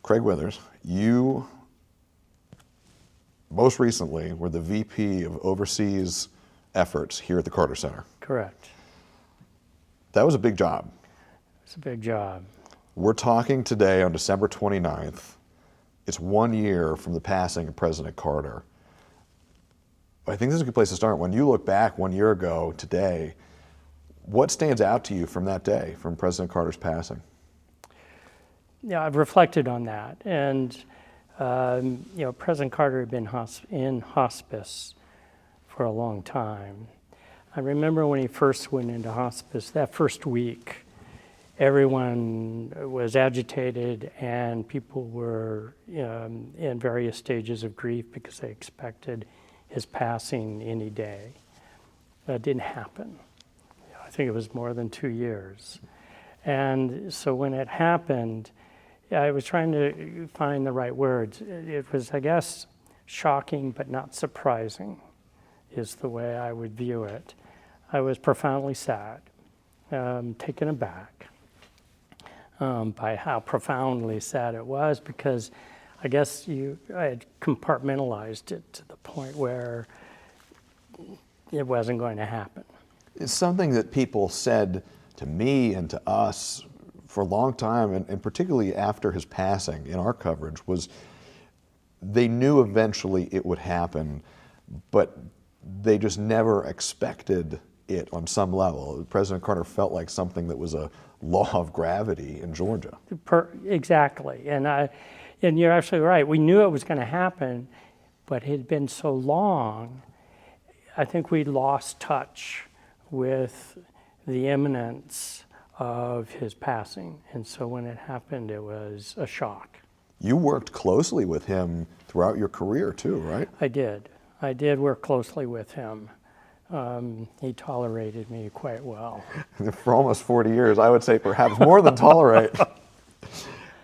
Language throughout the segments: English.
Craig Withers, you most recently were the VP of Overseas Efforts here at the Carter Center. Correct. That was a big job. It's a big job. We're talking today on December 29th. It's 1 year from the passing of President Carter. I think this is a good place to start. When you look back 1 year ago today, what stands out to you from that day, from President Carter's passing? Yeah, I've reflected on that. And, President Carter had been in hospice for a long time. I remember when he first went into hospice, that first week, everyone was agitated and people were in various stages of grief because they expected his passing any day. That didn't happen. I think it was more than 2 years. And so when it happened, I was trying to find the right words. It was, I guess, shocking but not surprising is the way I would view it. I was profoundly sad, taken aback by how profoundly sad it was, because I guess I had compartmentalized it to the point where it wasn't going to happen. It's something that people said to me and to us for a long time, and particularly after his passing in our coverage, was they knew eventually it would happen, but they just never expected it on some level. President Carter felt like something that was a law of gravity in Georgia. Exactly, and you're absolutely right. We knew it was going to happen, but it had been so long, I think we lost touch with the imminence of his passing. And so when it happened, it was a shock. You worked closely with him throughout your career too, right? I did. I did work closely with him. He tolerated me quite well. For almost 40 years, I would say perhaps more than tolerate.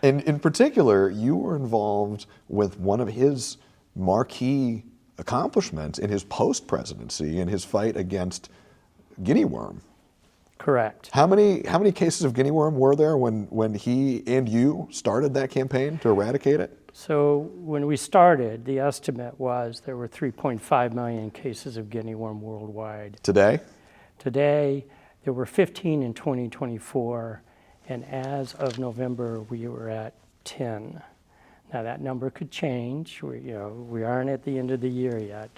And in particular, you were involved with one of his marquee accomplishments in his post-presidency, in his fight against guinea worm. Correct. How many cases of guinea worm were there when he and you started that campaign to eradicate it? So when we started, the estimate was there were 3.5 million cases of guinea worm worldwide. Today? Today, there were 15 in 2024, and as of November, we were at 10. Now that number could change. We aren't at the end of the year yet,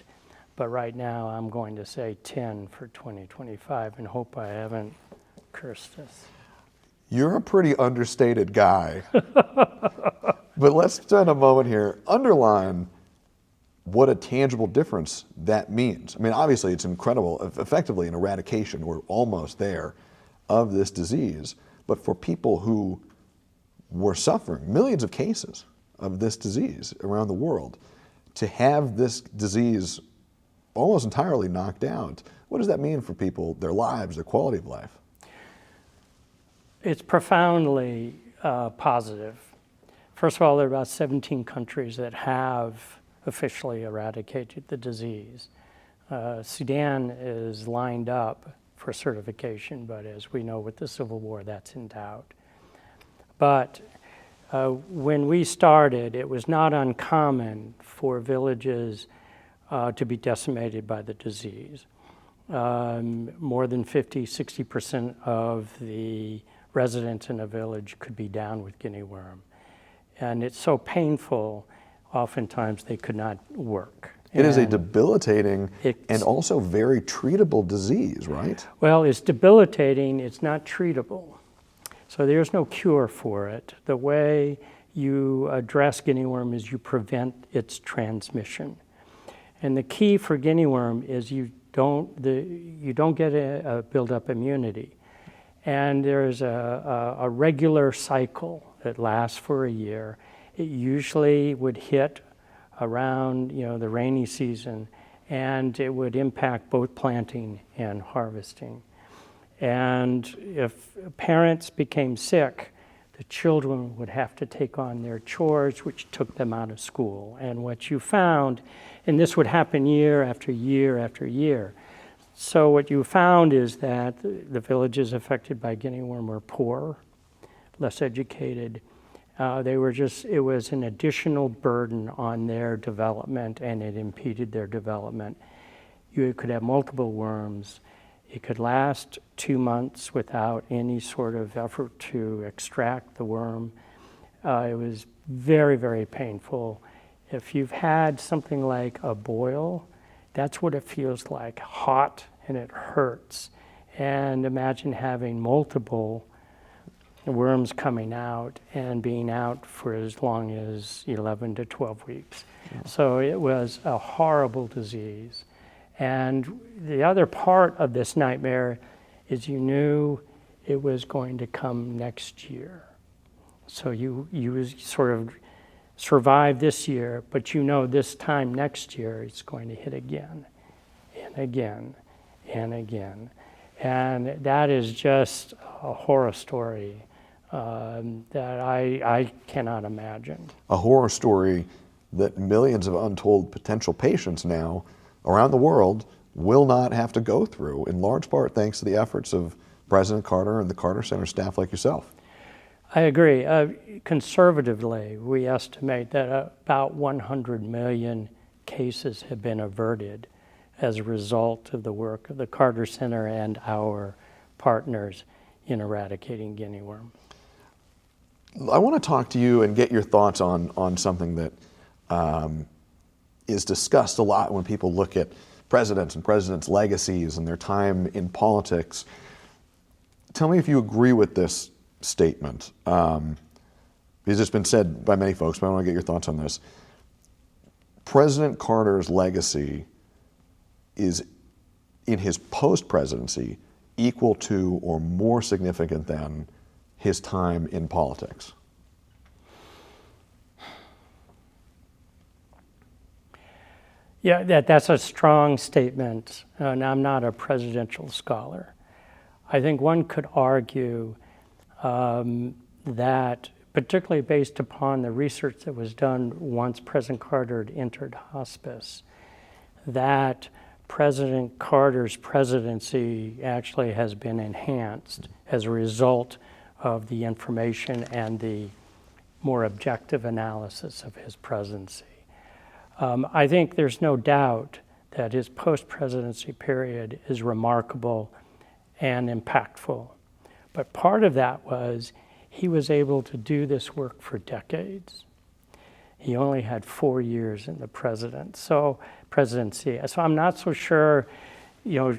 but right now I'm going to say 10 for 2025 and hope I haven't cursed us. You're a pretty understated guy. But let's spend a moment here, underline what a tangible difference that means. I mean, obviously it's incredible, effectively an eradication, we're almost there, of this disease. But for people who were suffering, millions of cases of this disease around the world, to have this disease almost entirely knocked out, what does that mean for people, their lives, their quality of life? It's profoundly positive. First of all, there are about 17 countries that have officially eradicated the disease. Sudan is lined up for certification, but as we know with the Civil War, that's in doubt. But when we started, it was not uncommon for villages to be decimated by the disease. More than 50–60% of the residents in a village could be down with guinea worm. And it's so painful, oftentimes they could not work. It is a debilitating and also very treatable disease, right? Well, it's debilitating, it's not treatable. So there's no cure for it. The way you address guinea worm is you prevent its transmission. And the key for guinea worm is you don't get a build-up immunity. And there's a regular cycle that lasts for a year. It usually would hit around the rainy season, and it would impact both planting and harvesting. And if parents became sick, the children would have to take on their chores, which took them out of school. And what you found, and this would happen year after year after year, so what you found is that the villages affected by guinea worm were poor, less educated, It was an additional burden on their development, and it impeded their development. You could have multiple worms. It could last 2 months without any sort of effort to extract the worm. It was very, very painful. If you've had something like a boil, that's what it feels like, hot, and it hurts. And imagine having multiple worms coming out and being out for as long as 11 to 12 weeks. Yeah. So it was a horrible disease. And the other part of this nightmare is you knew it was going to come next year. So you sort of survive this year, but you know this time next year it's going to hit again and again and again. And that is just a horror story that I cannot imagine. A horror story that millions of untold potential patients now around the world will not have to go through, in large part thanks to the efforts of President Carter and the Carter Center staff like yourself. I agree. Conservatively, we estimate that about 100 million cases have been averted as a result of the work of the Carter Center and our partners in eradicating guinea worm. I want to talk to you and get your thoughts on something that is discussed a lot when people look at presidents and presidents' legacies and their time in politics. Tell me if you agree with this statement. Because it's been said by many folks, but I want to get your thoughts on this. President Carter's legacy is, in his post-presidency, equal to or more significant than his time in politics. Yeah, that's a strong statement, and I'm not a presidential scholar. I think one could argue that, particularly based upon the research that was done once President Carter had entered hospice, that President Carter's presidency actually has been enhanced as a result of the information and the more objective analysis of his presidency. I think there's no doubt that his post-presidency period is remarkable and impactful. But part of that was he was able to do this work for decades. He only had 4 years in the presidency. So I'm not so sure,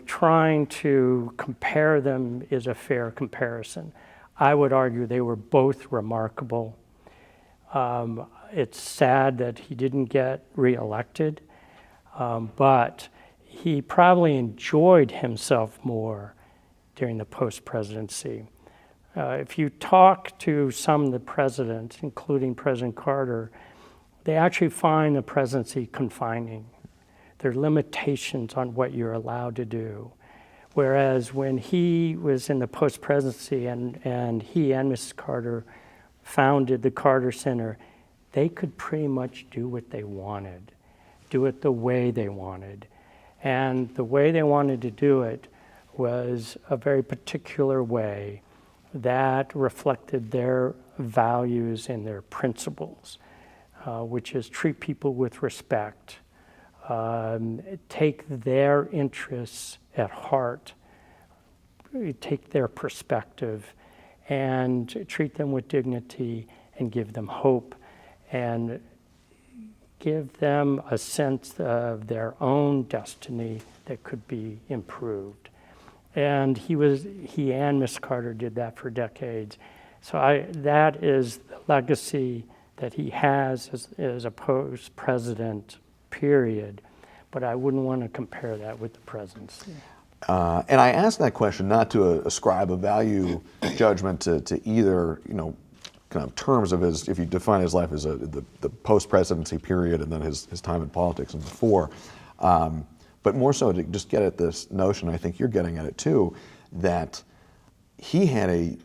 trying to compare them is a fair comparison. I would argue they were both remarkable. It's sad that he didn't get reelected, but he probably enjoyed himself more during the post-presidency. If you talk to some of the presidents, including President Carter, they actually find the presidency confining. There are limitations on what you're allowed to do. Whereas when he was in the post-presidency and he and Mrs. Carter founded the Carter Center, they could pretty much do what they wanted, do it the way they wanted. And the way they wanted to do it was a very particular way that reflected their values and their principles, which is treat people with respect, take their interests at heart, take their perspective, and treat them with dignity and give them hope and give them a sense of their own destiny that could be improved. And he and Miss Carter did that for decades. So that is the legacy that he has as a post-president period, but I wouldn't want to compare that with the presidency. And I ask that question not to ascribe a value judgment to either, kind of terms of his, if you define his life as the post-presidency period and then his time in politics and before, but more so to just get at this notion, I think you're getting at it too, that he had a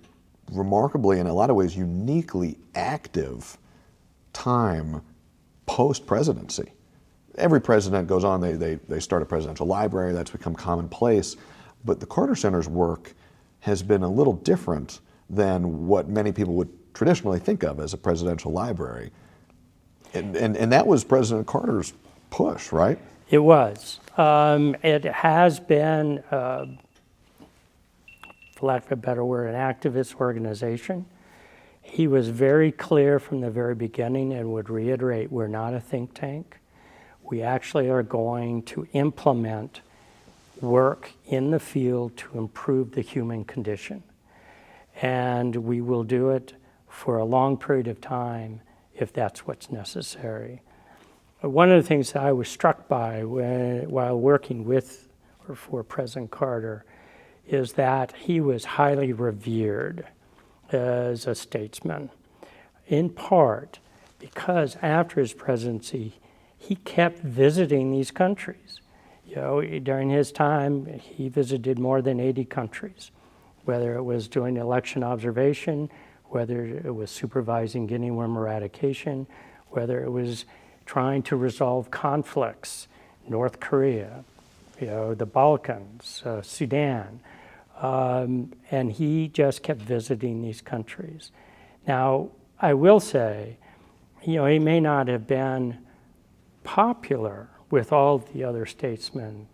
remarkably, in a lot of ways, uniquely active time post-presidency. Every president goes on, they start a presidential library, that's become commonplace, but the Carter Center's work has been a little different than what many people would traditionally think of as a presidential library. And that was President Carter's push, right? It was. It has been, for lack of a better word, an activist organization. He was very clear from the very beginning and would reiterate, we're not a think tank. We actually are going to implement work in the field to improve the human condition. And we will do it for a long period of time if that's what's necessary. One of the things that I was struck by while working with or for President Carter is that he was highly revered as a statesman, in part because after his presidency, he kept visiting these countries. You know, during his time, he visited more than 80 countries, whether it was doing election observation, whether it was supervising guinea worm eradication, whether it was trying to resolve conflicts, North Korea, you know, the Balkans, Sudan, and he just kept visiting these countries. Now, I will say, you know, he may not have been popular with all the other statesmen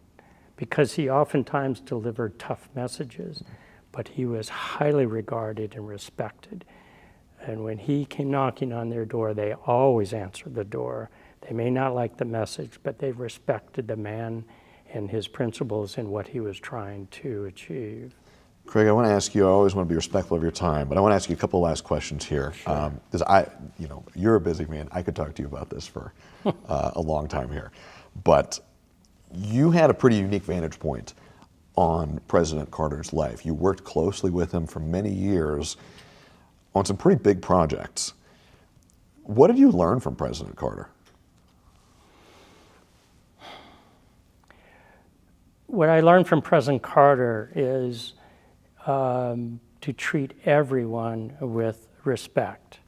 because he oftentimes delivered tough messages, but he was highly regarded and respected. And when he came knocking on their door, they always answered the door. They may not like the message, but they respected the man and his principles and what he was trying to achieve. Craig, I want to ask you, I always want to be respectful of your time, but I want to ask you a couple of last questions here. Because you're a busy man. I could talk to you about this for a long time here. But you had a pretty unique vantage point on President Carter's life. You worked closely with him for many years on some pretty big projects. What did you learn from President Carter? What I learned from President Carter is to treat everyone with respect.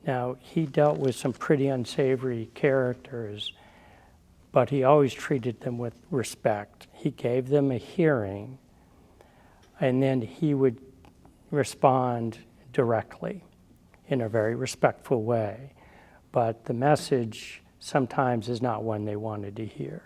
Now, he dealt with some pretty unsavory characters, but he always treated them with respect. He gave them a hearing, and then he would respond directly in a very respectful way. But the message sometimes is not one they wanted to hear.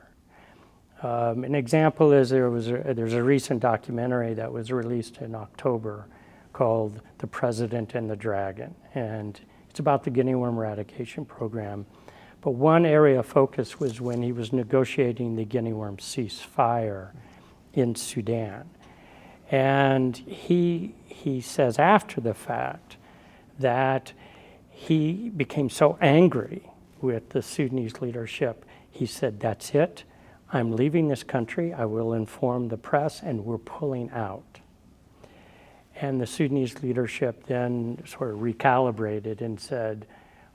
An example is there's a recent documentary that was released in October called The President and the Dragon, and it's about the guinea worm eradication program. But one area of focus was when he was negotiating the guinea worm ceasefire in Sudan. And he says after the fact that he became so angry with the Sudanese leadership, he said, that's it. I'm leaving this country, I will inform the press, and we're pulling out. And the Sudanese leadership then sort of recalibrated and said,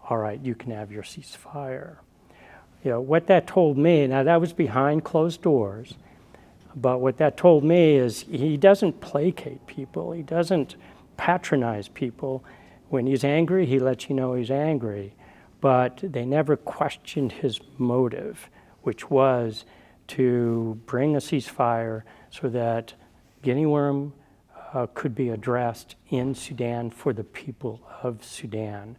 all right, you can have your ceasefire. You know, what that told me, now that was behind closed doors, but what that told me is he doesn't placate people, he doesn't patronize people. When he's angry, he lets you know he's angry, but they never questioned his motive, which was to bring a ceasefire so that guinea worm could be addressed in Sudan for the people of Sudan.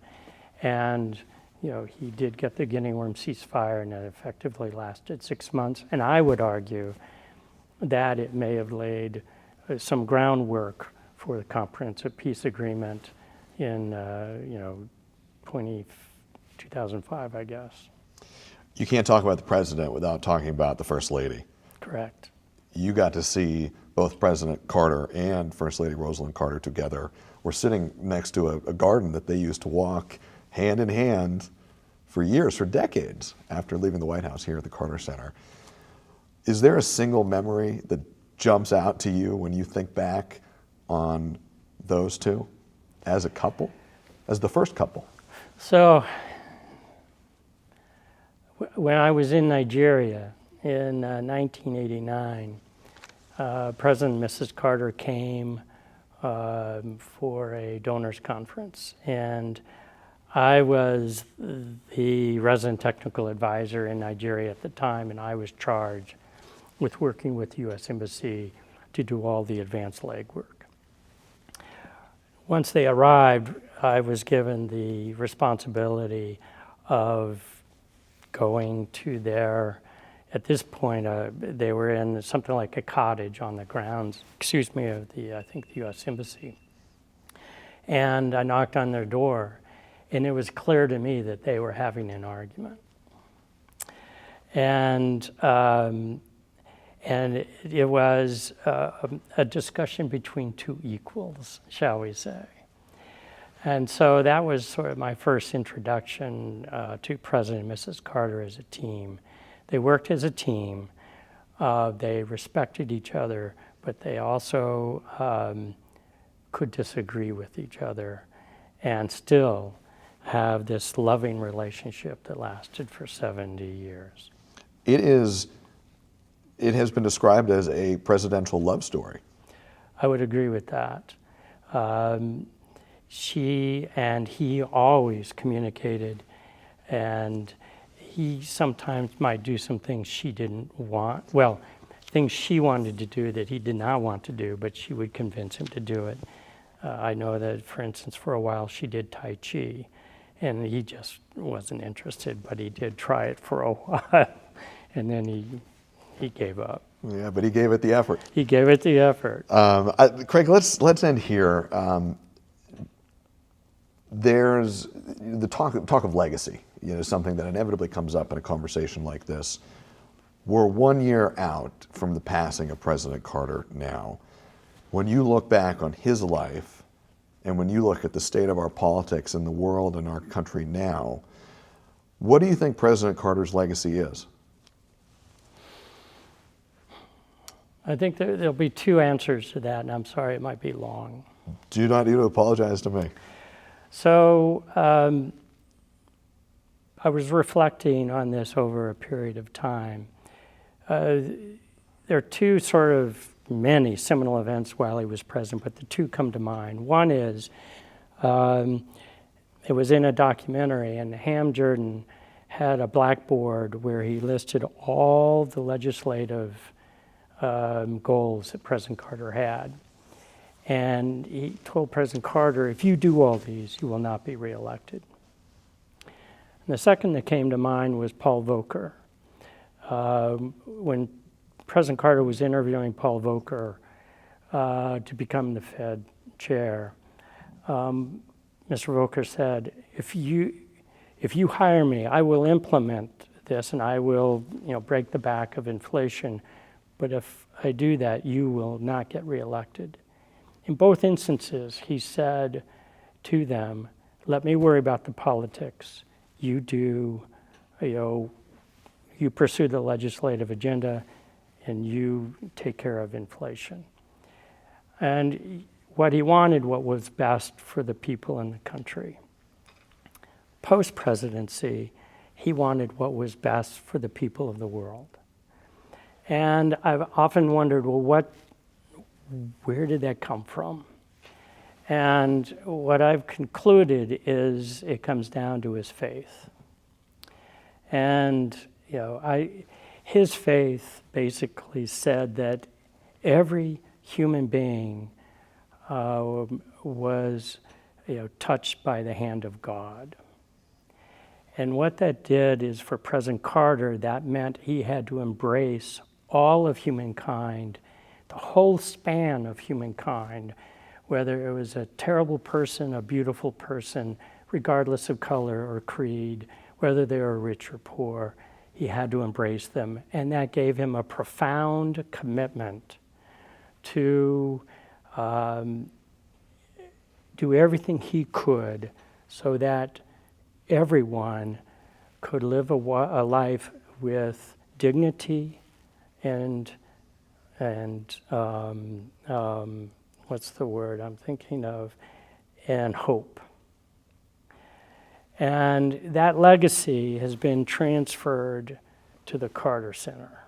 And you know, he did get the guinea worm ceasefire, and it effectively lasted 6 months. And I would argue that it may have laid some groundwork for the comprehensive peace agreement in 2005, I guess. You can't talk about the president without talking about the First Lady. Correct. You got to see both President Carter and First Lady Rosalind Carter together. We're sitting next to a garden that they used to walk hand in hand for years, for decades, after leaving the White House here at the Carter Center. Is there a single memory that jumps out to you when you think back on those two as a couple, as the first couple? So, when I was in Nigeria in 1989, President and Mrs. Carter came for a donors conference, and I was the resident technical advisor in Nigeria at the time, and I was charged with working with the U.S. Embassy to do all the advanced legwork. Once they arrived, I was given the responsibility of going to their, at this point, they were in something like a cottage on the grounds, of the, I think, the U.S. Embassy. And I knocked on their door, and it was clear to me that they were having an argument. And it was a discussion between two equals, shall we say. And so that was sort of my first introduction to President and Mrs. Carter as a team. They worked as a team. They respected each other, but they also could disagree with each other and still have this loving relationship that lasted for 70 years. It has been described as a presidential love story. I would agree with that. She and he always communicated, and he sometimes might do some things she didn't want. Well, things she wanted to do that he did not want to do, but she would convince him to do it. I know that, for instance, for a while she did Tai Chi, and he just wasn't interested, but he did try it for a while, and then he gave up. Yeah, but he gave it the effort. He gave it the effort. Craig, let's end here. There's the talk of legacy, something that inevitably comes up in a conversation like this. We're 1 year out from the passing of President Carter now. When you look back on his life, and when you look at the state of our politics in the world and our country now, what do you think President Carter's legacy is? I think there'll be two answers to that, and I'm sorry it might be long. Do not need to apologize to me. So I was reflecting on this over a period of time. There are two sort of many seminal events while he was president, but the two come to mind. One is, it was in a documentary, and Ham Jordan had a blackboard where he listed all the legislative goals that President Carter had. And he told President Carter, if you do all these, you will not be reelected. And the second that came to mind was Paul Volcker. When President Carter was interviewing Paul Volcker to become the Fed chair, Mr. Volcker said, if you hire me, I will implement this and I will break the back of inflation. But if I do that, you will not get reelected. In both instances, he said to them, let me worry about the politics. You do, you pursue the legislative agenda, and you take care of inflation. And what he wanted, what was best for the people in the country. Post-presidency, he wanted what was best for the people of the world. And I've often wondered, well, where did that come from? And what I've concluded is it comes down to his faith. And his faith basically said that every human being was touched by the hand of God. And what that did is, for President Carter, that meant he had to embrace all of humankind, the whole span of humankind, whether it was a terrible person, a beautiful person, regardless of color or creed, whether they were rich or poor, he had to embrace them. And that gave him a profound commitment to do everything he could so that everyone could live a life with dignity and what's the word I'm thinking of, and hope. And that legacy has been transferred to the Carter Center.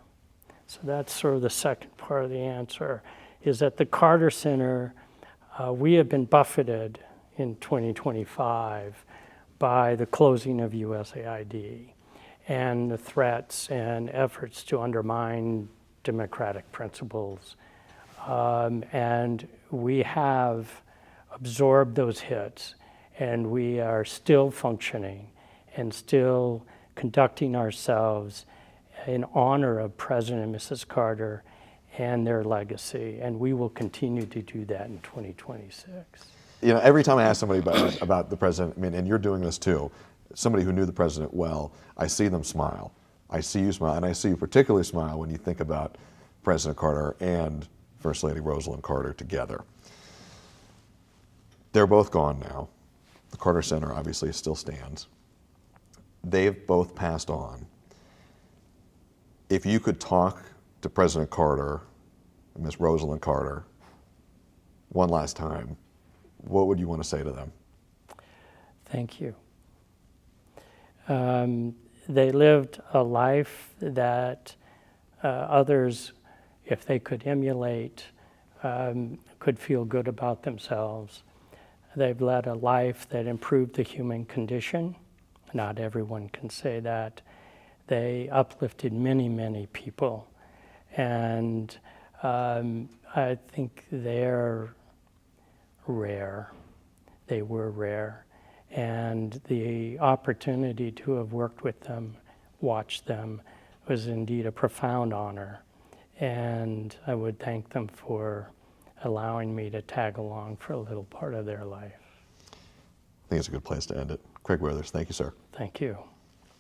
So that's sort of the second part of the answer, is that the Carter Center, we have been buffeted in 2025 by the closing of USAID and the threats and efforts to undermine democratic principles. And we have absorbed those hits. and we are still functioning and still conducting ourselves in honor of President and Mrs. Carter and their legacy, and we will continue to do that in 2026. You know, every time I ask somebody about the president, I mean, and you're doing this too, somebody who knew the president well, I see them smile. I see you smile, and I see you particularly smile when you think about President Carter and First Lady Rosalind Carter together. They're both gone now. The Carter Center obviously still stands. They've both passed on. If you could talk to President Carter and Miss Rosalind Carter one last time, what would you want to say to them? Thank you. They lived a life that others, if they could emulate, could feel good about themselves. They've led a life that improved the human condition. Not everyone can say that. They uplifted many, many people. And I think they're rare. They were rare. And the opportunity to have worked with them, watched them, was indeed a profound honor. And I would thank them for allowing me to tag along for a little part of their life. I think it's a good place to end it. Craig Withers, thank you, sir. Thank you.